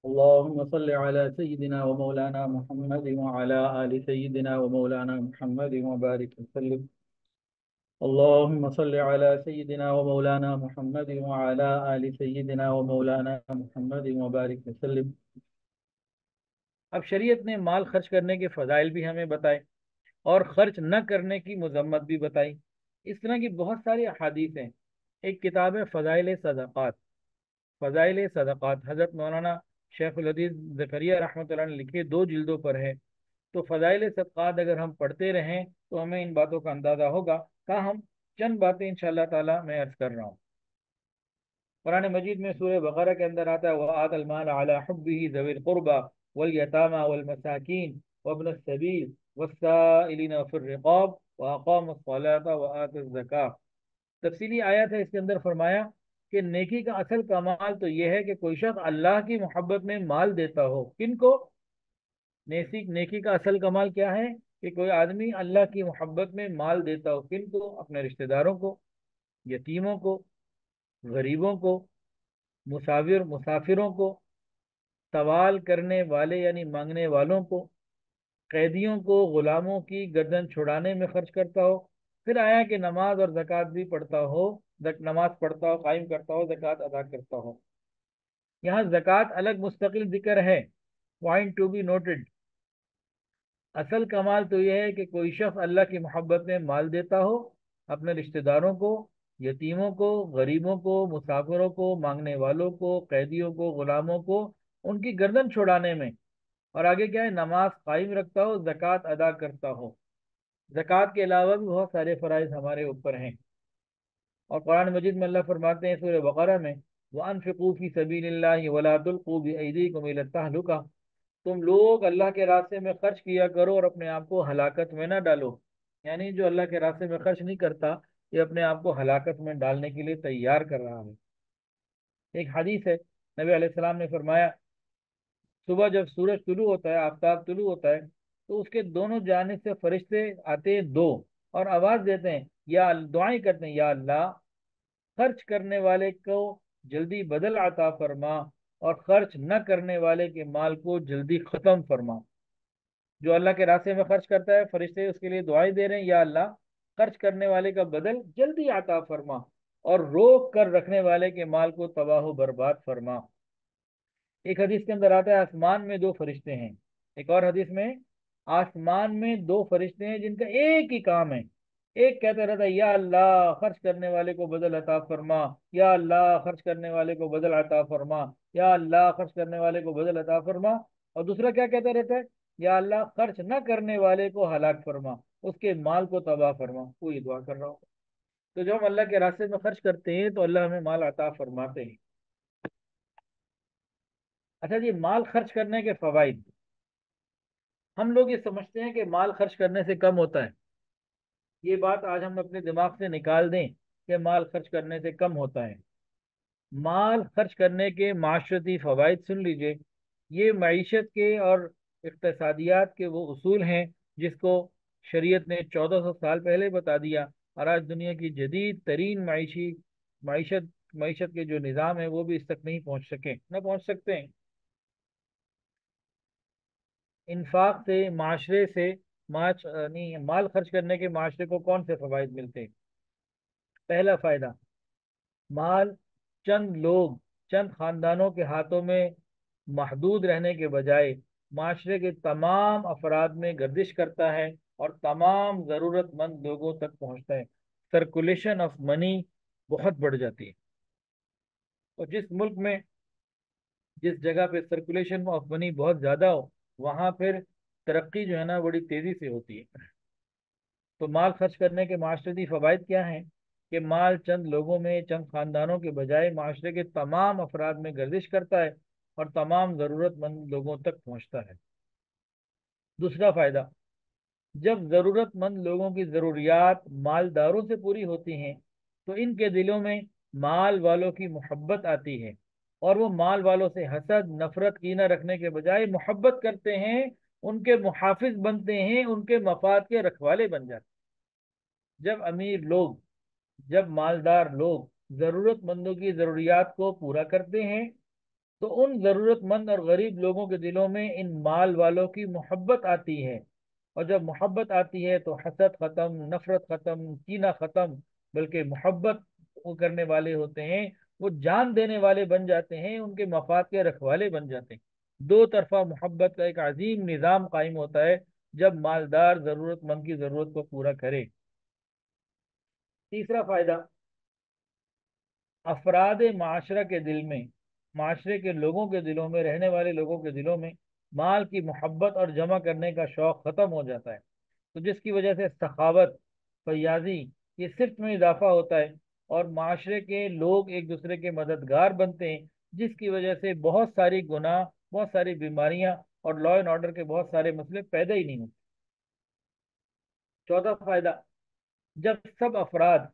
अल्लाहुम्म सल्लि अला सय्यिदिना व मौलाना मुहम्मद व अला आलि सय्यिदिना व मौलाना मुहम्मद व बारिक वसल्लम। अल्लाहुम्म सल्लि अला सय्यिदिना व मौलाना मुहम्मद व अला आलि सय्यिदिना व मौलाना मुहम्मद व बारिक वसल्लम। अब शरीयत ने माल खर्च करने के फ़ज़ाइल भी हमें बताए और खर्च न करने की मज़म्मत भी बताई। इस तरह की बहुत सारी अहादीस हैं। एक किताब है फ़ज़ाइल सदक़ात। फ़ज़ाइल सदक़ात हज़रत मौलाना शेखुल हदीस ज़करिया रहमतुल्लाह ने लिखे, 2 जिल्दों पर है। तो फ़ज़ाइल सदक़ात अगर हम पढ़ते रहें तो हमें इन बातों का अंदाज़ा होगा। हम चंद बातें इंशाअल्लाह ताला मैं अर्ज़ कर रहा हूँ। कुरान मजीद में सूरह बक़रा के अंदर आता है, व आतल माल अला हुब्बिही ज़विल क़ुरबा वल यतामा वल मसाकीन वब्न सबील वस्साइलिन फ़िर रिक़ाब व अक़ामुस सलाता व आतुज़ ज़कात। तफसीली आयत है, इसके अंदर फरमाया कि नेकी का असल कमाल तो यह है कि कोई शख्स अल्लाह की मोहब्बत में माल देता हो। किनको? नेकी का असल कमाल क्या है कि कोई आदमी अल्लाह की मोहब्बत में माल देता हो। किनको? अपने रिश्तेदारों को, यतीमों को, गरीबों को, मुसाफिरों को, सवाल करने वाले यानी मांगने वालों को, कैदियों को, गुलामों की गर्दन छुड़ाने में खर्च करता हो। फिर आया कि नमाज और ज़कात भी पढ़ता हो, नमाज पढ़ता हो, कायम करता हो, ज़कात अदा करता हो। यहाँ ज़कात अलग मुस्तकिल जिक्र है, पॉइंट टू बी नोटेड। असल कमाल तो यह है कि कोई शख्स अल्लाह की मोहब्बत में माल देता हो, अपने रिश्तेदारों को, यतीमों को, गरीबों को, मुसाफिरों को, मांगने वालों को, कैदियों को, गुलामों को, उनकी गर्दन छुड़ाने में। और आगे क्या है? नमाज कायम रखता हो, ज़कात अदा करता हो। ज़कात के अलावा भी बहुत सारे फ़राइज़ हमारे ऊपर हैं। और कुरान मजीद में अल्लाह फरमाते हैं सूरह बक़रा में, व अनफ़िक़ू फ़ी सबीलिल्लाहि वला तुल्क़ू बिअयदीकुम इला तहलुका। तुम लोग अल्लाह के रास्ते में खर्च किया करो और अपने आप को हलाकत में ना डालो। यानी जो अल्लाह के रास्ते में खर्च नहीं करता, ये अपने आप को हलाकत में डालने के लिए तैयार कर रहा है। एक हदीस है, नबी अलैहिस्सलाम ने फरमाया, सुबह जब सूरज तुलू होता है, आफ्ताब तुलू होता है, तो उसके दोनों जानिब से फरिश्ते आते हैं दो, और आवाज देते हैं, या दुआएं करते हैं, या अल्लाह खर्च करने वाले को जल्दी बदल अता फरमा और खर्च न करने वाले के माल को जल्दी खत्म फरमा। जो अल्लाह के रास्ते में खर्च करता है, फरिश्ते उसके लिए दुआएं दे रहे हैं, या अल्लाह खर्च करने वाले का बदल जल्दी अता फरमा और रोक कर रखने वाले के माल को तबाह बर्बाद फरमा। एक हदीस के अंदर आता है, आसमान में 2 फरिश्ते हैं। एक और हदीस में, आसमान में 2 फरिश्ते हैं जिनका एक ही काम है। एक कहता रहता है, या अल्लाह खर्च करने वाले को बदल अता फरमा, या अल्लाह खर्च करने वाले को बदल अता फरमा, या अल्लाह खर्च करने वाले को बदल अता फरमा। और दूसरा क्या कहता रहता है? या अल्लाह खर्च न करने वाले को हलाक फरमा, उसके माल को तबाह फरमा। कोई दुआ कर रहा हो। तो जब हम अल्लाह के रास्ते में खर्च करते हैं तो अल्लाह हमें माल अता फरमाते हैं। अच्छा जी, माल खर्च करने के फवाइद। हम लोग ये समझते हैं कि माल खर्च करने से कम होता है। ये बात आज हम अपने दिमाग से निकाल दें कि माल खर्च करने से कम होता है। माल खर्च करने के माशरती फवाइद सुन लीजिए। ये मईशत के और इक़्तिसादियात के वो उसूल हैं जिसको शरीयत ने 1400 साल पहले बता दिया, और आज दुनिया की जदीद तरीन मईशत मईशत के जो निज़ाम है वो भी इस तक नहीं पहुंच सके, न पहुंच सकते हैं। इन्फाक से, माशरे से, नहीं, माल खर्च करने के माशरे को कौन से फवाइद मिलते हैं? पहला फायदा, माल चंद लोग, चंद खानदानों के हाथों में महदूद रहने के बजाय माशरे के तमाम अफराद में गर्दिश करता है और तमाम ज़रूरतमंद लोगों तक पहुंचता है। सर्कुलेशन ऑफ मनी बहुत बढ़ जाती है। और जिस मुल्क में, जिस जगह पे सर्कुलेशन ऑफ मनी बहुत ज़्यादा हो, वहाँ फिर तरक्की जो है ना बड़ी तेज़ी से होती है। तो माल खर्च करने के माशरती फ़वाइद क्या हैं? कि माल चंद लोगों में, चंद ख़ानदानों के बजाय माशरे के तमाम अफराद में गर्दिश करता है और तमाम ज़रूरतमंद लोगों तक पहुँचता है। दूसरा फ़ायदा, जब ज़रूरतमंद लोगों की ज़रूरियात मालदारों से पूरी होती हैं तो इनके दिलों में माल वालों की मोहब्बत आती है, और वो माल वालों से हसद, नफरत, कीना रखने के बजाय मोहब्बत करते हैं, उनके मुहाफिज बनते हैं, उनके मफाद के रखवाले बन जाते हैं। जब अमीर लोग, जब मालदार लोग ज़रूरतमंदों की ज़रूरियात को पूरा करते हैं तो उन जरूरतमंद और गरीब लोगों के दिलों में इन माल वालों की मोहब्बत आती है। और जब मोहब्बत आती है तो हसद खत्म, नफरत खत्म, कीना खत्म, बल्कि मोहब्बत वो करने वाले होते हैं, वो जान देने वाले बन जाते हैं, उनके मफाद के रखवाले बन जाते हैं। दो तरफा मोहब्बत का एक अजीम निज़ाम कायम होता है जब मालदार जरूरतमंद की जरूरत को पूरा करे। तीसरा फायदा, अफराद माशरा के दिल में, माशरे के लोगों के दिलों में, रहने वाले लोगों के दिलों में माल की मोहब्बत और जमा करने का शौक खत्म हो जाता है। तो जिसकी वजह से सखावत, फयाजी, ये सिर्फ में इजाफा होता है, और माशरे के लोग एक दूसरे के मददगार बनते हैं, जिसकी वजह से बहुत सारी गुनाह, बहुत सारी बीमारियां और लॉ एंड ऑर्डर के बहुत सारे मसले पैदा ही नहीं होते। चौथा फायदा, जब सब अफराद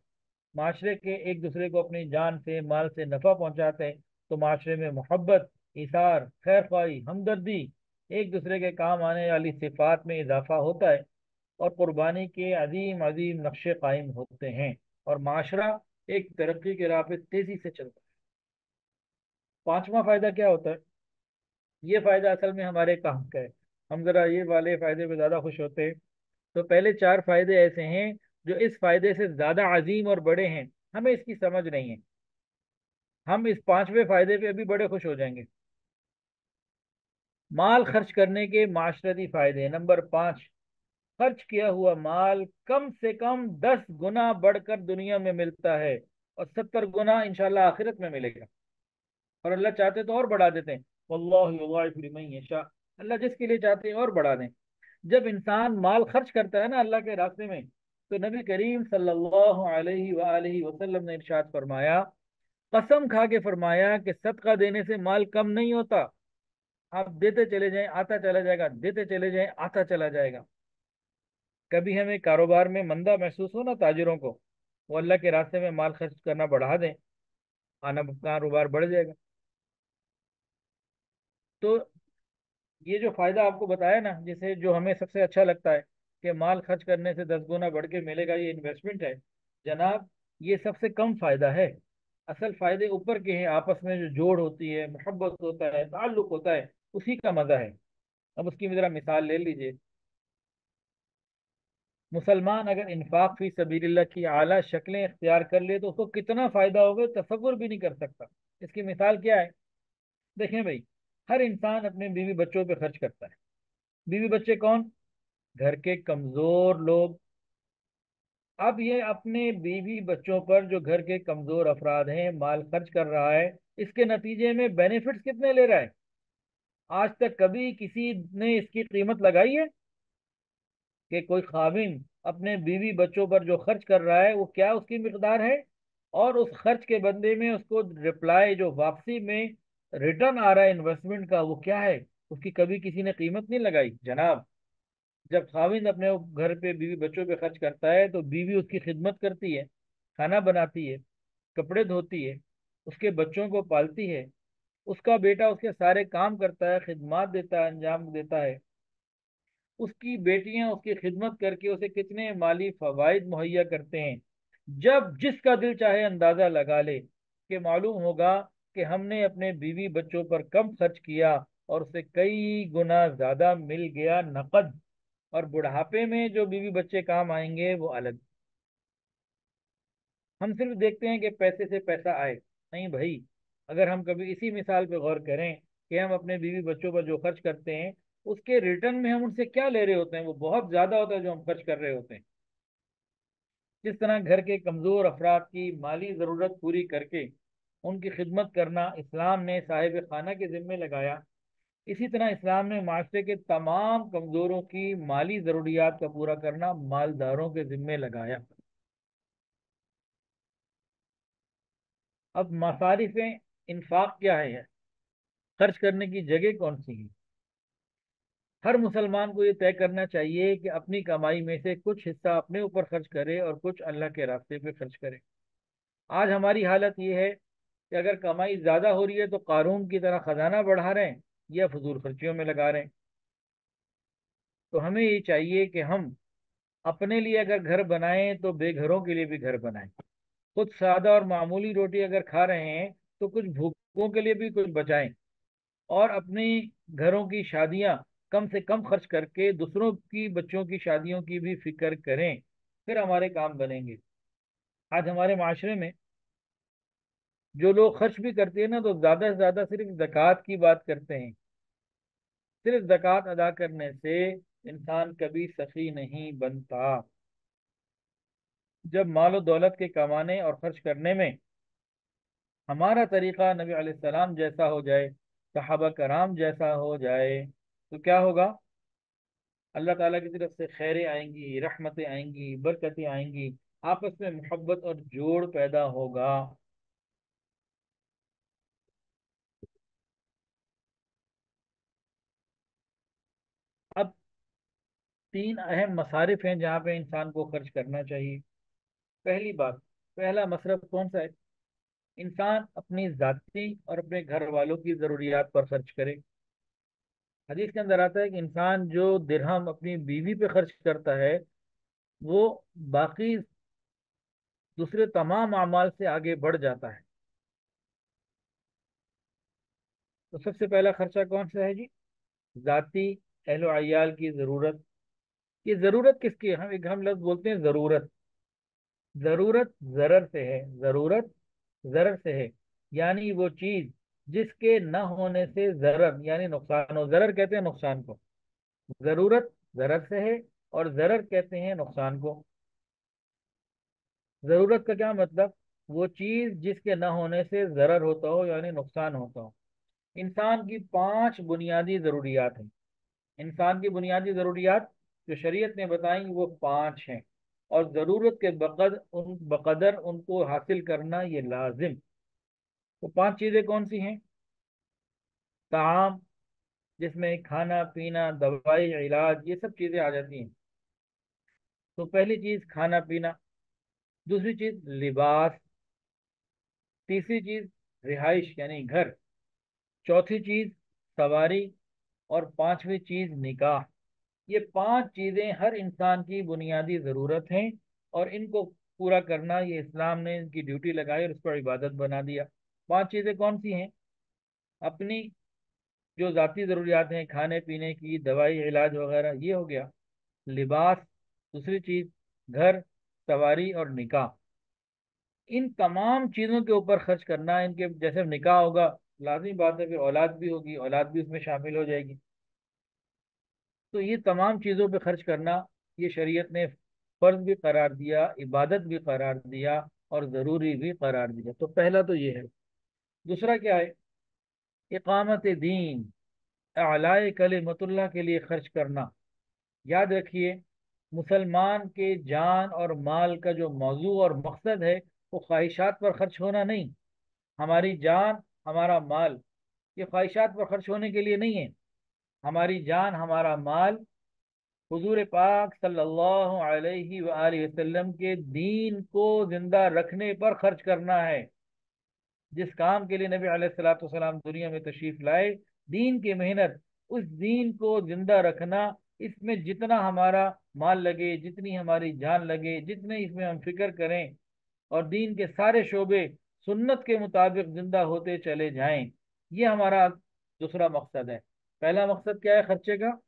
माशरे के एक दूसरे को अपनी जान से, माल से नफा पहुंचाते हैं, तो माशरे में मोहब्बत, इसार, खैर ख्वाही, हमदर्दी, एक दूसरे के काम आने वाली सिफात में इजाफा होता है, और कुर्बानी के अजीम अजीम नक्शे कायम होते हैं, और माशरा एक तरक्की के राह पे तेजी से चलता है। पांचवा फायदा क्या होता है? ये फायदा असल में हमारे काम का है। हम जरा ये वाले फायदे पे ज्यादा खुश होते हैं। तो पहले चार फायदे ऐसे हैं जो इस फायदे से ज्यादा अजीम और बड़े हैं, हमें इसकी समझ नहीं है। हम इस पांचवें फायदे पे अभी बड़े खुश हो जाएंगे। माल खर्च करने के माशरती फायदे। नंबर 5, खर्च किया हुआ माल कम से कम 10 गुना बढ़कर दुनिया में मिलता है, और 70 गुना इंशाल्लाह आखिरत में मिलेगा। और अल्लाह चाहते तो और बढ़ा देते हैं। वल्लाहु युज़ाइफु लिमन यशा। अल्लाह जिसके लिए चाहते हैं और बढ़ा दें। जब इंसान माल खर्च करता है ना अल्लाह के रास्ते में, तो नबी करीम सल्लल्लाहु अलैहि वसल्लम ने इरशाद फरमाया, कसम खा के फरमाया कि सदका देने से माल कम नहीं होता। आप देते चले जाएं, आता चला जाएगा, देते चले जाएं, आता चला जाएगा। कभी हमें कारोबार में मंदा महसूस हो ना ताजिरों को, वो अल्लाह के रास्ते में माल खर्च करना बढ़ा दें, आना कारोबार बढ़ जाएगा। तो ये जो फायदा आपको बताया ना, जिसे जो हमें सबसे अच्छा लगता है कि माल खर्च करने से 10 गुना बढ़ के मिलेगा, ये इन्वेस्टमेंट है जनाब, ये सबसे कम फायदा है। असल फायदे ऊपर के हैं, आपस में जो जोड़ होती है, मोहब्बत होता है, ताल्लुक होता है, उसी का मजा है। अब उसकी भी जरा मिसाल ले लीजिए। मुसलमान अगर इन्फाक फी सबीलिल्लाह की आला शक्लें इख्तियार कर ले तो उसको कितना फायदा होगा, तसव्वुर भी नहीं कर सकता। इसकी मिसाल क्या है? देखें भाई, हर इंसान अपने बीवी बच्चों पे खर्च करता है। बीवी बच्चे कौन? घर के कमजोर लोग। अब ये अपने बीवी बच्चों पर जो घर के कमजोर अफराद हैं माल खर्च कर रहा है, इसके नतीजे में बेनिफिट्स कितने ले रहा है? आज तक कभी किसी ने इसकी कीमत लगाई है कि कोई खाविंद अपने बीवी बच्चों पर जो खर्च कर रहा है वो क्या उसकी मिकदार है, और उस खर्च के बदले में उसको रिप्लाई जो वापसी में रिटर्न आ रहा है इन्वेस्टमेंट का, वो क्या है? उसकी कभी किसी ने कीमत नहीं लगाई जनाब। जब खाविंद अपने घर पे बीवी बच्चों पे खर्च करता है तो बीवी उसकी खिदमत करती है, खाना बनाती है, कपड़े धोती है, उसके बच्चों को पालती है, उसका बेटा उसके सारे काम करता है, खिदमत देता है, अंजाम देता है। उसकी बेटियां उसकी खिदमत करके उसे कितने माली फवाइद मुहैया करते हैं। जब जिसका दिल चाहे अंदाजा लगा ले कि मालूम होगा कि हमने अपने बीवी बच्चों पर कम खर्च किया और उसे कई गुना ज्यादा मिल गया नकद। और बुढ़ापे में जो बीवी बच्चे काम आएंगे वो अलग। हम सिर्फ देखते हैं कि पैसे से पैसा आए, नहीं भाई। अगर हम कभी इसी मिसाल पे गौर करें कि हम अपने बीवी बच्चों पर जो खर्च करते हैं, उसके रिटर्न में हम उनसे क्या ले रहे होते हैं, वो बहुत ज्यादा होता है जो हम खर्च कर रहे होते हैं। जिस तरह घर के कमजोर अफराद की माली जरूरत पूरी करके उनकी खिदमत करना इस्लाम ने साहिब खाना के जिम्मे लगाया, इसी तरह इस्लाम ने माशरे के तमाम कमजोरों की माली जरूरियात का पूरा करना मालदारों के जिम्मे लगाया। अब मसारिफ इन्फाक क्या है, खर्च करने की जगह कौन सी है? हर मुसलमान को ये तय करना चाहिए कि अपनी कमाई में से कुछ हिस्सा अपने ऊपर खर्च करे और कुछ अल्लाह के रास्ते पे खर्च करे। आज हमारी हालत ये है कि अगर कमाई ज्यादा हो रही है तो कारून की तरह खजाना बढ़ा रहे हैं या फजूल खर्चियों में लगा रहे हैं। तो हमें ये चाहिए कि हम अपने लिए अगर घर बनाएं तो बेघरों के लिए भी घर बनाएं। कुछ सादा और मामूली रोटी अगर खा रहे हैं तो कुछ भूखों के लिए भी कुछ बचाएं। और अपने घरों की शादियां कम से कम खर्च करके दूसरों की बच्चों की शादियों की भी फिक्र करें, फिर हमारे काम बनेंगे। आज हमारे माशरे में जो लोग खर्च भी करते हैं ना, तो ज्यादा से ज्यादा सिर्फ जक़ात की बात करते हैं। सिर्फ जक़ात अदा करने से इंसान कभी सखी नहीं बनता। जब मालो दौलत के कमाने और खर्च करने में हमारा तरीका नबी अलैहिस्सलाम जैसा हो जाए, सहाबा कराम जैसा हो जाए, तो क्या होगा? अल्लाह ताला की तरफ से खैरें आएंगी, रहमतें आएंगी, बरकतें आएंगी, आपस में मोहब्बत और जोड़ पैदा होगा। अब तीन अहम मसारिफ हैं जहाँ पे इंसान को खर्च करना चाहिए। पहली बात, पहला मसरफ कौन सा है? इंसान अपनी जाती और अपने घर वालों की ज़रूरियात पर खर्च करे। हदीस के अंदर आता है कि इंसान जो दिरहम अपनी बीवी पे खर्च करता है, वो बाकी दूसरे तमाम अमाल से आगे बढ़ जाता है। तो सबसे पहला खर्चा कौन सा है जी? जाती अहलो अय्याल की ज़रूरत। ये ज़रूरत किसकी है? हम लफ्ज़ बोलते हैं ज़रूरत। ज़रूरत ज़रर से है, ज़रूरत ज़रर से है, यानी वो चीज़ जिसके न होने से ज़रर यानी नुकसान हो। ज़रर कहते हैं नुकसान को। ज़रूरत ज़रर से है और ज़रर कहते हैं नुकसान को। ज़रूरत का क्या मतलब? वो चीज़ जिसके न होने से ज़रर होता हो यानी नुकसान होता हो। इंसान की पांच बुनियादी ज़रूरियात हैं। इंसान की बुनियादी ज़रूरियात जो शरीयत ने बताई वो पांच हैं, और ज़रूरत के बकदर उनको हासिल करना ये लाजिम। तो पांच चीज़ें कौन सी हैं? ताम, जिसमें खाना पीना दवाई इलाज ये सब चीज़ें आ जाती हैं। तो पहली चीज़ खाना पीना, दूसरी चीज़ लिबास, तीसरी चीज़ रिहाइश यानी घर, चौथी चीज़ सवारी, और पांचवी चीज़ निकाह। ये पांच चीजें हर इंसान की बुनियादी जरूरत हैं, और इनको पूरा करना ये इस्लाम ने इनकी ड्यूटी लगाई और इसको इबादत बना दिया। पांच चीजें कौन सी हैं? अपनी जो जाती जरूरियात हैं, खाने पीने की दवाई इलाज वगैरह, ये हो गया। लिबास, दूसरी चीज घर, सवारी और निकाह। इन तमाम चीजों के ऊपर खर्च करना, इनके जैसे निकाह होगा, लाजमी बात है फिर औलाद भी होगी, औलाद भी उसमें शामिल हो जाएगी। तो ये तमाम चीज़ों पे खर्च करना ये शरीयत ने फर्ज भी करार दिया, इबादत भी करार दिया, और ज़रूरी भी करार दिया। तो पहला तो ये है। दूसरा क्या है? इकामत दीन, आलाए कलिमतुल्लाह के लिए खर्च करना। याद रखिए, मुसलमान के जान और माल का जो मौजू और मकसद है, वो ख्वाहिशात पर खर्च होना नहीं। हमारी जान, हमारा माल, ये ख्वाहिशात पर खर्च होने के लिए नहीं है। हमारी जान, हमारा माल हुजूर पाक सल्लल्लाहु अलैहि वसल्लम के दीन को जिंदा रखने पर खर्च करना है। जिस काम के लिए नबी अलैहिस्सलाम दुनिया में तशरीफ लाए, दीन की मेहनत, उस दीन को जिंदा रखना, इसमें जितना हमारा माल लगे, जितनी हमारी जान लगे, जितने इसमें हम फिक्र करें, और दीन के सारे शोबे सुन्नत के मुताबिक जिंदा होते चले जाएं, ये हमारा दूसरा मकसद है। पहला मकसद क्या है खर्चे का?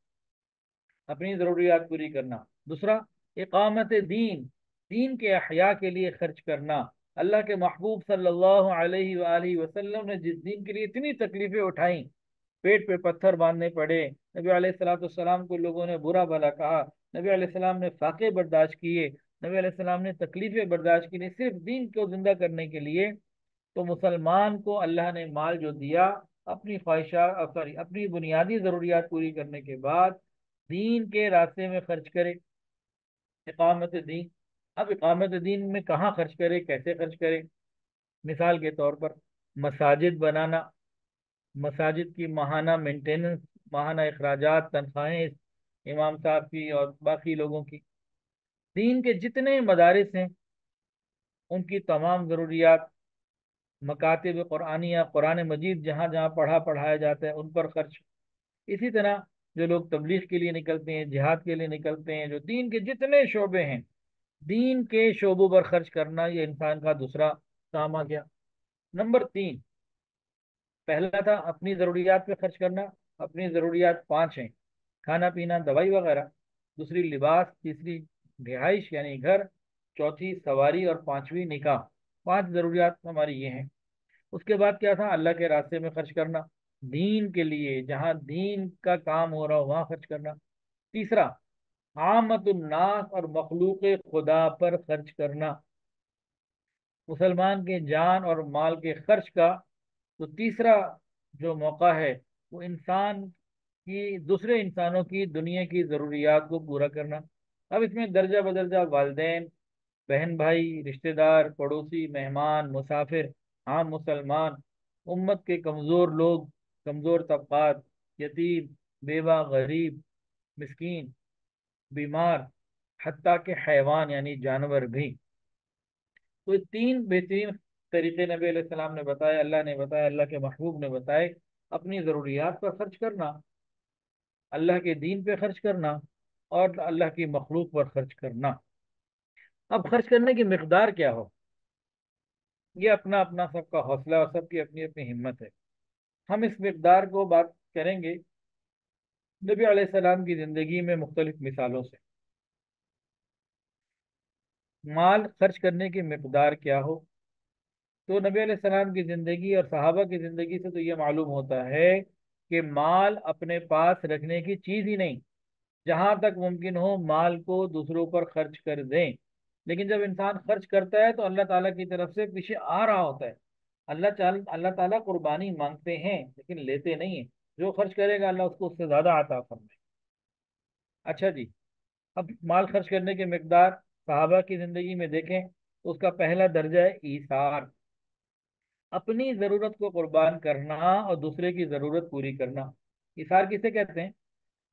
अपनी ज़रूरियात पूरी करना। दूसरा, इकामत दीन, दीन के अहया के लिए खर्च करना। अल्लाह के महबूब सल्लल्लाहु अलैहि वसल्लम ने जिस दीन के लिए इतनी तकलीफें उठाई, पेट पे पत्थर बांधने पड़े, नबी अलैहिस्सलाम को लोगों ने बुरा भला कहा, नबी अलैहिस्सलाम ने फाके बर्दाश्त किए, नबी अलैहिस्सलाम ने तकलीफें बर्दाश्त की, सिर्फ दीन को जिंदा करने के लिए। तो मुसलमान को अल्लाह ने माल जो दिया, अपनी ख्वाहिशात, सॉरी, अपनी बुनियादी ज़रूरियात पूरी करने के बाद दीन के रास्ते में खर्च करे। इकामत दीन। अब इकामत दीन में कहाँ खर्च करे, कैसे खर्च करे? मिसाल के तौर पर मसाजिद बनाना, मसाजिद की माहाना मेंटेनेंस, माहाना अखराजात, तनख्वाहें इमाम साहब की और बाकी लोगों की। दीन के जितने मदारिस हैं उनकी तमाम ज़रूरियात, मकातिब कुरानिया, कुरान मजीद जहाँ जहाँ पढ़ाया जाता है उन पर खर्च। इसी तरह जो लोग तबलीग के लिए निकलते हैं, जिहाद के लिए निकलते हैं, जो दीन के जितने शोबे हैं, दीन के शोबों पर खर्च करना, ये इंसान का दूसरा काम आ गया। नंबर तीन, पहला था अपनी ज़रूरियात पे खर्च करना। अपनी ज़रूरियात पांच हैं: खाना पीना दवाई वगैरह, दूसरी लिबास, तीसरी रिहाइश यानी घर, चौथी सवारी और पांचवी निकाह। पांच ज़रूरियात हमारी ये हैं। उसके बाद क्या था? अल्लाह के रास्ते में खर्च करना, दीन के लिए, जहाँ दीन का काम हो रहा हो वहां खर्च करना। तीसरा, आमतुन्नास और मखलूक खुदा पर खर्च करना, मुसलमान के जान और माल के खर्च का। तो तीसरा जो मौका है वो इंसान की, दूसरे इंसानों की, दुनिया की ज़रूरियात को पूरा करना। अब इसमें दर्जा बदर्जा वालिदैन, बहन भाई, रिश्तेदार, पड़ोसी, मेहमान, मुसाफिर, आम मुसलमान, उम्मत के कमज़ोर लोग, कमज़ोर तबकात, यतीम, बेवा, गरीब, मिस्कीन, बीमार, हत्ता के हैवान यानी जानवर भी। तो ये तीन बेहतरीन तरीके नबी अलैहिस्सलाम ने बताए, अल्लाह ने बताया, अल्लाह के महबूब ने बताए। अपनी ज़रूरियात पर खर्च करना, अल्लाह के दीन पे खर्च करना, और अल्लाह की मखलूक पर खर्च करना। अब खर्च करने की मिकदार क्या हो, ये अपना अपना सबका हौसला और सबकी अपनी अपनी हिम्मत है। हम इस मिकदार को बात करेंगे नबी अलैहिस्सलाम की ज़िंदगी में मुख्तलिफ मिसालों से। माल खर्च करने की मिकदार क्या हो, तो नबी अलैहिस्सलाम की ज़िंदगी और सहाबा की ज़िंदगी से तो ये मालूम होता है कि माल अपने पास रखने की चीज़ ही नहीं, जहां तक मुमकिन हो माल को दूसरों पर खर्च कर दें। लेकिन जब इंसान खर्च करता है तो अल्लाह ताला की तरफ से पीछे आ रहा होता है। अल्लाह ताला कुर्बानी मांगते हैं लेकिन लेते नहीं है। जो खर्च करेगा अल्लाह उसको उससे ज्यादा अता फरमाए। अच्छा जी, अब माल खर्च करने की मिकदार सहाबा की जिंदगी में देखें तो उसका पहला दर्जा है ईसार। अपनी जरूरत को कुर्बान करना और दूसरे की जरूरत पूरी करना। ईसार किसे कहते हैं?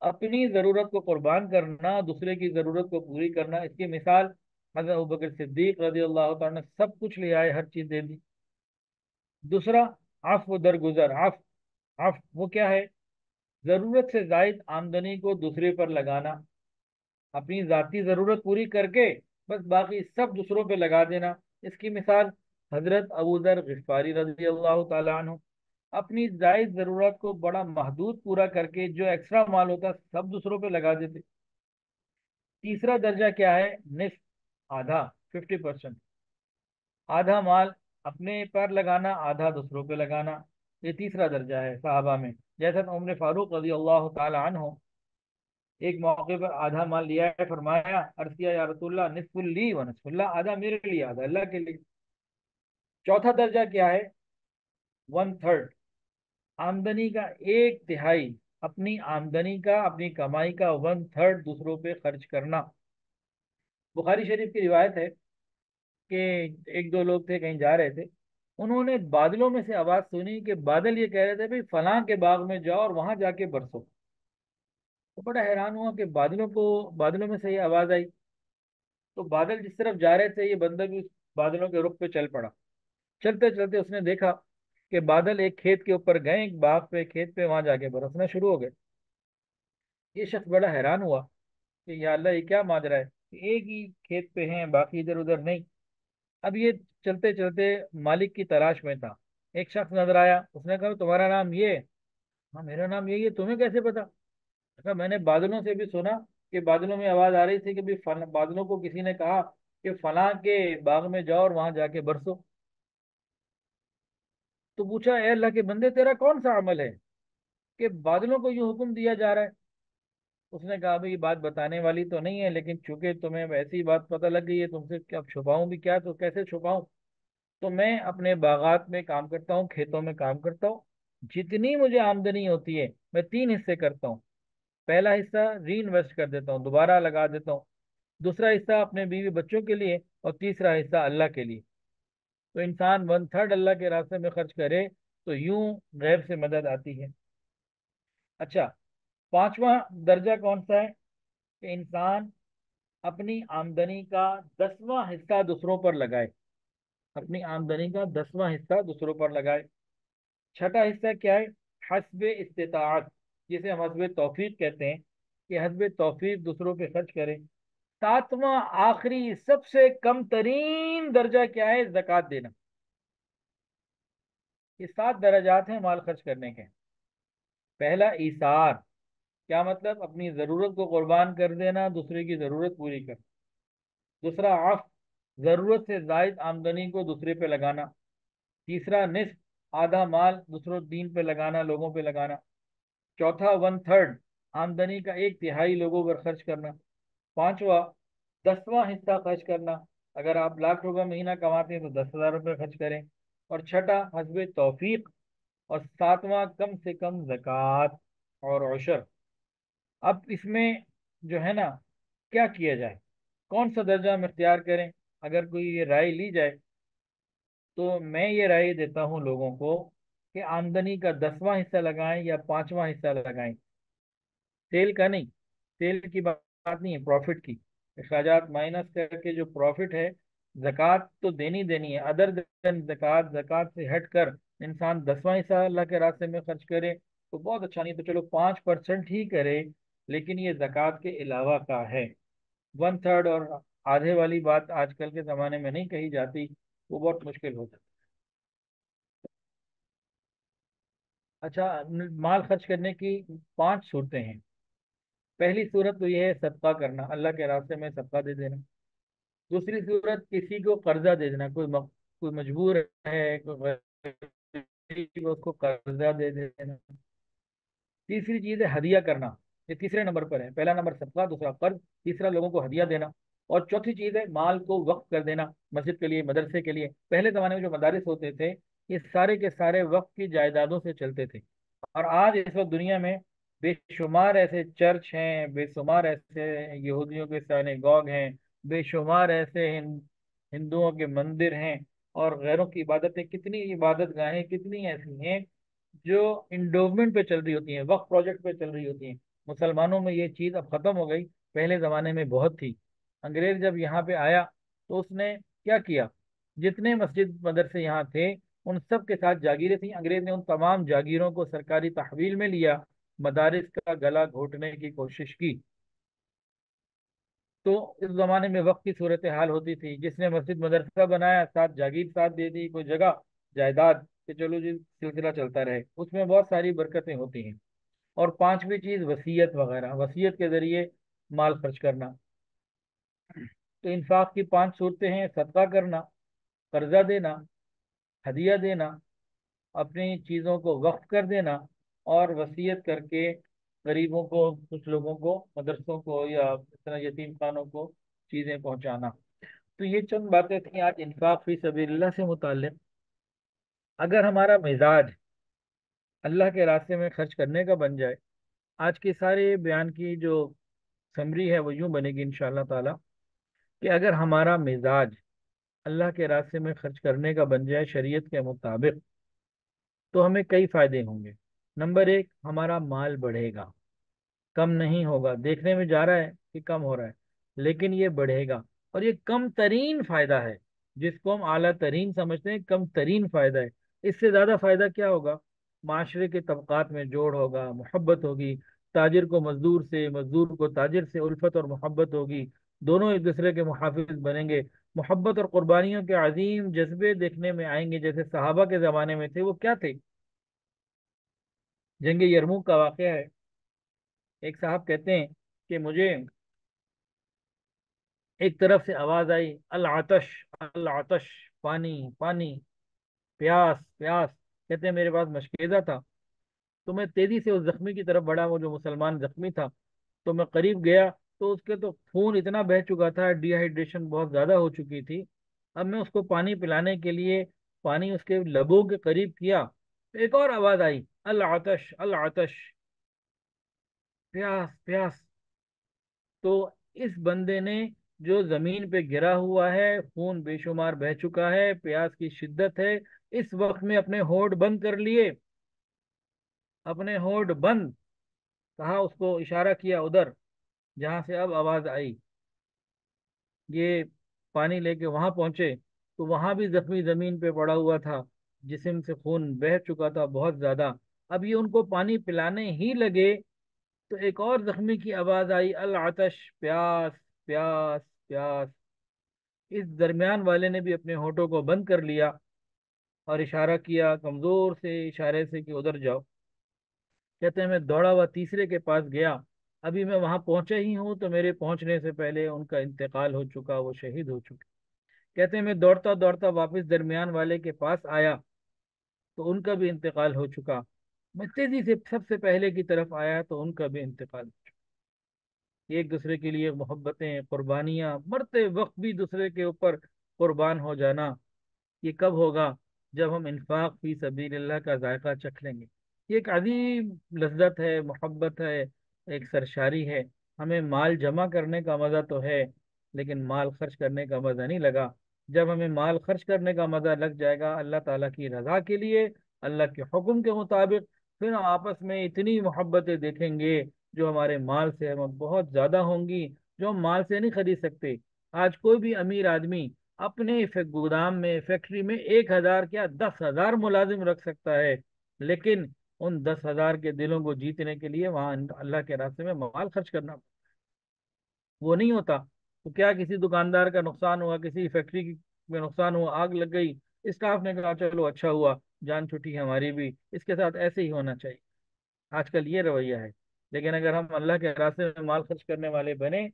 अपनी ज़रूरत को कुर्बान करना, दूसरे की ज़रूरत को पूरी करना। इसकी मिसाल हज़रत अबू बकर सिद्दीक रज़ी अल्लाह तआला ने सब कुछ ले आए, हर चीज़ दे दी। दूसरा, आफ़ दरगुजर। आफ़ आफ़ वो क्या है? ज़रूरत से जायद आमदनी को दूसरे पर लगाना, अपनी ज़ाती ज़रूरत पूरी करके बस बाकी सब दूसरों पे लगा देना। इसकी मिसाल हज़रत अबू दर गिफ़ारी रज़ी अल्लाह तआला अन्हु, अपनी जायद ज़रूरत को बड़ा महदूद पूरा करके जो एक्स्ट्रा माल होता सब दूसरों पे लगा देते। तीसरा दर्जा क्या है? निस्फ, आधा, 50%। आधा माल अपने पर लगाना, आधा दूसरों पे लगाना। ये तीसरा दर्जा है साहबा में। जैसा उम्र फारूक रजी अल्लाह ताला अन्हो एक मौके पर आधा माल लिया है, फरमाया, अर्ज किया, या रसूलल्लाह निस्फुल ली व निस्फुल्लाह, आधा मेरे लिए आधा अल्लाह के लिए। चौथा दर्जा क्या है? वन थर्ड, आमदनी का एक तिहाई, अपनी आमदनी का, अपनी कमाई का वन थर्ड दूसरों पे खर्च करना। बुखारी शरीफ की रिवायत है कि एक दो लोग थे, कहीं जा रहे थे, उन्होंने बादलों में से आवाज सुनी कि बादल ये कह रहे थे भाई फलां के बाग में जाओ और वहां जाके बरसो। तो बड़ा हैरान हुआ कि बादलों में से ये आवाज आई। तो बादल जिस तरफ जा रहे थे ये बंदा भी उस बादलों के रुख पे चल पड़ा। चलते चलते उसने देखा कि बादल एक खेत के ऊपर गए, एक बाग पे, खेत पे, वहां जाके बरसना शुरू हो गए। ये शख्स बड़ा हैरान हुआ कि या अल्लाह, ये क्या माजरा है कि एक ही खेत पे हैं, बाकी इधर उधर नहीं। अब ये चलते चलते मालिक की तलाश में था। एक शख्स नजर आया, उसने कहा तुम्हारा नाम ये है? हाँ मेरा नाम यही है, तुम्हें कैसे पता? कहा मैंने बादलों से भी सुना कि बादलों में आवाज आ रही थी कि भी बादलों को किसी ने कहा कि फलां के बाग में जाओ और वहां जाके बरसो। तो पूछा, ए अल्लाह के बंदे, तेरा कौन सा अमल है कि बादलों को यूं हुक्म दिया जा रहा है? उसने कहा भाई ये बात बताने वाली तो नहीं है, लेकिन चूंकि तुम्हें वैसी ही बात पता लग गई है तुमसे, क्या छुपाऊं भी क्या, तो कैसे छुपाऊं। तो मैं अपने बागात में काम करता हूँ, खेतों में काम करता हूँ। जितनी मुझे आमदनी होती है मैं तीन हिस्से करता हूँ। पहला हिस्सा री इन्वेस्ट कर देता हूँ, दोबारा लगा देता हूँ। दूसरा हिस्सा अपने बीवी बच्चों के लिए, और तीसरा हिस्सा अल्लाह के लिए। तो इंसान वन थर्ड अल्लाह के रास्ते में खर्च करे तो यूं गैब से मदद आती है। अच्छा, पांचवा दर्जा कौन सा है? कि इंसान अपनी आमदनी का 10वां हिस्सा दूसरों पर लगाए। अपनी आमदनी का 10वां हिस्सा दूसरों पर लगाए। छठा हिस्सा क्या है? हस्बे इस्तिताअत, जिसे हम हस्बे तौफीक कहते हैं, कि हस्बे तौफीक दूसरों पे खर्च करें। सातवां आखिरी सबसे कम तरीन दर्जा क्या है? जक़ात देना। ये 7 दराजात हैं माल खर्च करने के। पहला ईसार, क्या मतलब? अपनी ज़रूरत को कुर्बान कर देना, दूसरे की ज़रूरत पूरी कर। दूसरा आफ, ज़रूरत से जायद आमदनी को दूसरे पे लगाना। तीसरा निस्फ, आधा माल दूसरों दीन पे लगाना, लोगों पे लगाना। चौथा वन थर्ड, आमदनी का 1/3 लोगों पर खर्च करना। पांचवा 10वां हिस्सा खर्च करना। अगर आप लाख रुपए महीना कमाते हैं तो 10,000 रुपये खर्च करें। और छठा हस्बे तौफीक। और सातवां कम से कम जक़ात और उशर। अब इसमें जो है ना, क्या किया जाए, कौन सा दर्जा हम इख्तियार करें? अगर कोई ये राय ली जाए तो मैं ये राय देता हूँ लोगों को कि आमदनी का 10वां हिस्सा लगाएं या 5वां हिस्सा लगाएं। सेल का नहीं, सेल की बात नहीं है, प्रॉफिट की। अखराजात माइनस करके जो प्रॉफिट है, जक़ात तो देनी देनी है। अदर देन जक़ात, जक़ात से हट कर इंसान 10वां हिस्सा अल्लाह के रास्ते में खर्च करे तो बहुत अच्छा। नहीं तो चलो 5% ही करे, लेकिन ये जक़ात के अलावा का है। वन थर्ड और आधे वाली बात आजकल के ज़माने में नहीं कही जाती, वो बहुत मुश्किल हो जाती। अच्छा, माल खर्च करने की 5 सूरतें हैं। पहली सूरत तो यह है सदका करना, अल्लाह के रास्ते में सदका दे देना। दूसरी सूरत किसी को कर्जा दे देना, कोई मजबूर है, कोई गरीब है, उसको कर्जा दे देना। तीसरी चीज है हदिया करना, ये तीसरे नंबर पर है। पहला नंबर सदका, दूसरा कर्ज, तीसरा लोगों को हदिया देना। और चौथी चीज है माल को वक्फ कर देना, मस्जिद के लिए, मदरसे के लिए। पहले जमाने में जो मदारिस होते थे, ये सारे के सारे वक्फ की जायदादों से चलते थे। और आज इस वक्त दुनिया में बेशुमार ऐसे चर्च हैं, बेशुमार ऐसे यहूदियों के सिनेगॉग हैं, बेशुमार ऐसे हिंदुओं के मंदिर हैं, और गैरों की इबादतें, कितनी इबादत गाहें कितनी ऐसी हैं जो इंडोवमेंट पे चल रही होती हैं, वक्फ प्रोजेक्ट पे चल रही होती हैं। मुसलमानों में ये चीज़ अब खत्म हो गई, पहले ज़माने में बहुत थी। अंग्रेज जब यहाँ पे आया तो उसने क्या किया, जितने मस्जिद मदरसे यहाँ थे उन सब के साथ जागीरें थी, अंग्रेज ने उन तमाम जागीरों को सरकारी तहवील में लिया, मदारिस का गला घोटने की कोशिश की। तो इस जमाने में वक्त की सूरत हाल होती थी, जिसने मस्जिद मदरसा बनाया साथ जागीर साथ दे दी, कोई जगह जायदाद, कि चलो जी सिलसिला चलता रहे, उसमें बहुत सारी बरकतें होती हैं। और पांचवी चीज वसीयत वगैरह, वसीयत के जरिए माल खर्च करना। तो इंफाक की 5 सूरतें हैं: सदका करना, कर्जा देना, हदिया देना, अपनी चीज़ों को वक्फ कर देना, और वसीयत करके गरीबों को, कुछ लोगों को, मदरसों को या इस तरह यतीम खानों को चीज़ें पहुंचाना। तो ये चंद बातें थी आज इन्फाक फी सबीलिल्लाह से मुताल्लिक। अगर हमारा मिजाज अल्लाह के रास्ते में खर्च करने का बन जाए, आज के सारे बयान की जो समरी है वो यूं बनेगी इंशाअल्लाह ताला, कि अगर हमारा मिजाज अल्लाह के रास्ते में खर्च करने का बन जाए शरीयत के मुताबिक, तो हमें कई फायदे होंगे। नंबर 1, हमारा माल बढ़ेगा, कम नहीं होगा। देखने में जा रहा है कि कम हो रहा है, लेकिन ये बढ़ेगा। और ये कम तरीन फायदा है, जिसको हम आला तरीन समझते हैं, कम तरीन फायदा है। इससे ज्यादा फायदा क्या होगा? माशरे के तबकात में जोड़ होगा, मोहब्बत होगी, ताजिर को मजदूर से, मजदूर को ताजिर से उल्फत और मोहब्बत होगी, दोनों एक दूसरे के मुहाफिज बनेंगे। मोहब्बत और कुर्बानियों के अजीम जज्बे देखने में आएंगे, जैसे सहाबा के जमाने में थे। वो क्या थे? जंग यरमुक का वाकया है। एक साहब कहते हैं कि मुझे एक तरफ से आवाज आई, अल आतश, अल आतश, पानी पानी, प्यास प्यास। कहते हैं मेरे पास मशकेजा था, तो मैं तेजी से उस जख्मी की तरफ बढ़ा, वो जो मुसलमान जख्मी था। तो मैं करीब गया तो उसके तो खून इतना बह चुका था, डिहाइड्रेशन बहुत ज्यादा हो चुकी थी। अब मैं उसको पानी पिलाने के लिए पानी उसके लबों के करीब किया, तो एक और आवाज आई, अल आतश, अल आतश, प्यास प्यास। तो इस बंदे ने, जो जमीन पे गिरा हुआ है, खून बेशुमार बह चुका है, प्यास की शिद्दत है, इस वक्त में अपने होठ बंद कर लिए, अपने होठ बंद, कहा, उसको इशारा किया उधर जहां से अब आवाज आई। ये पानी लेके वहां पहुंचे तो वहां भी जख्मी जमीन पे पड़ा हुआ था, जिस्म से खून बह चुका था बहुत ज्यादा। अब ये उनको पानी पिलाने ही लगे तो एक और जख्मी की आवाज आई, अल आतश, प्यास प्यास प्यास। इस दरमियान वाले ने भी अपने होठों को बंद कर लिया, और इशारा किया कमजोर से इशारे से कि उधर जाओ। कहते हैं मैं दौड़ा हुआ तीसरे के पास गया। अभी मैं वहां पहुंचा ही हूं तो मेरे पहुंचने से पहले उनका इंतकाल हो चुका, वो शहीद हो चुके। कहते हैं मैं दौड़ता दौड़ता वापस दरमियान वाले के पास आया तो उनका भी इंतकाल हो चुका। मैं तेजी से सबसे पहले की तरफ आया तो उनका भी इंतकाल। एक दूसरे के लिए मोहब्बतें, कुर्बानियां, मरते वक्त भी दूसरे के ऊपर कुर्बान हो जाना, ये कब होगा? जब हम इन्फाक फी सबीलिल्लाह का जायका चख लेंगे। ये एक अजीब लज्जत है, मोहब्बत है, एक सरशारी है। हमें माल जमा करने का मजा तो है, लेकिन माल खर्च करने का मजा नहीं लगा। जब हमें माल खर्च करने का मजा लग जाएगा अल्लाह ताला की रजा के लिए, अल्लाह के हुक्म के मुताबिक, फिर हम आपस में इतनी मोहब्बतें देखेंगे जो हमारे माल से हम बहुत ज्यादा होंगी, जो हम माल से नहीं खरीद सकते। आज कोई भी अमीर आदमी अपने गोदाम में, फैक्ट्री में 1,000 क्या 10,000 मुलाजिम रख सकता है, लेकिन उन 10,000 के दिलों को जीतने के लिए वहां अल्लाह के रास्ते में माल खर्च करना, वो नहीं होता। तो क्या किसी दुकानदार का नुकसान हुआ, किसी फैक्ट्री में नुकसान हुआ, आग लग गई, स्टाफ ने कहा चलो अच्छा हुआ, जान छुट्टी हमारी भी, इसके साथ ऐसे ही होना चाहिए। आजकल ये रवैया है। लेकिन अगर हम अल्लाह के रास्ते में माल खर्च करने वाले बने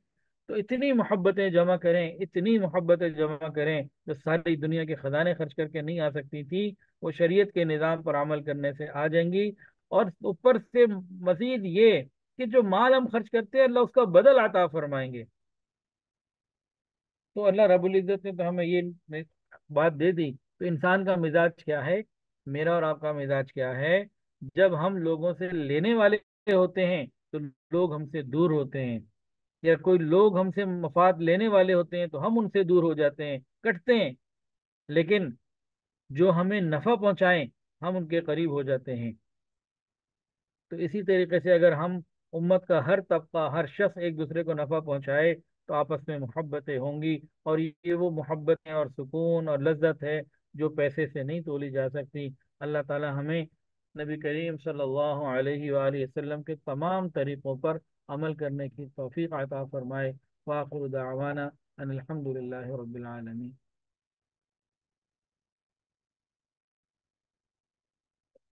तो इतनी मोहब्बतें जमा करें, इतनी मोहब्बतें जमा करें जो सारी दुनिया के खजाने खर्च करके नहीं आ सकती थी, वो शरीयत के निज़ाम पर अमल करने से आ जाएंगी। और ऊपर से मजीद ये कि जो माल हम खर्च करते हैं अल्लाह उसका बदल अता फरमाएंगे। तो अल्लाह रब्बुल इज्जत ने तो हमें ये बात दे दी। तो इंसान का मिजाज क्या है, मेरा और आपका मिजाज क्या है? जब हम लोगों से लेने वाले होते हैं तो लोग हमसे दूर होते हैं, या कोई लोग हमसे मफाद लेने वाले होते हैं तो हम उनसे दूर हो जाते हैं, कटते हैं। लेकिन जो हमें नफा पहुंचाएं हम उनके करीब हो जाते हैं। तो इसी तरीके से अगर हम उम्मत का हर तबका, हर शख्स एक दूसरे को नफा पहुंचाए तो आपस में मोहब्बतें होंगी। और ये वो मोहब्बतें और सुकून और लज्जत है जो पैसे से नहीं तोली जा सकती। अल्लाह ताला हमें नबी करीम सल्लल्लाहु अलैहि वसल्लम के तमाम तरीक़ों पर अमल करने की तौफीक अता फरमाए। वाखिर दावाना अनिल हम्दुलिल्लाहि रब्बिल आलमीन।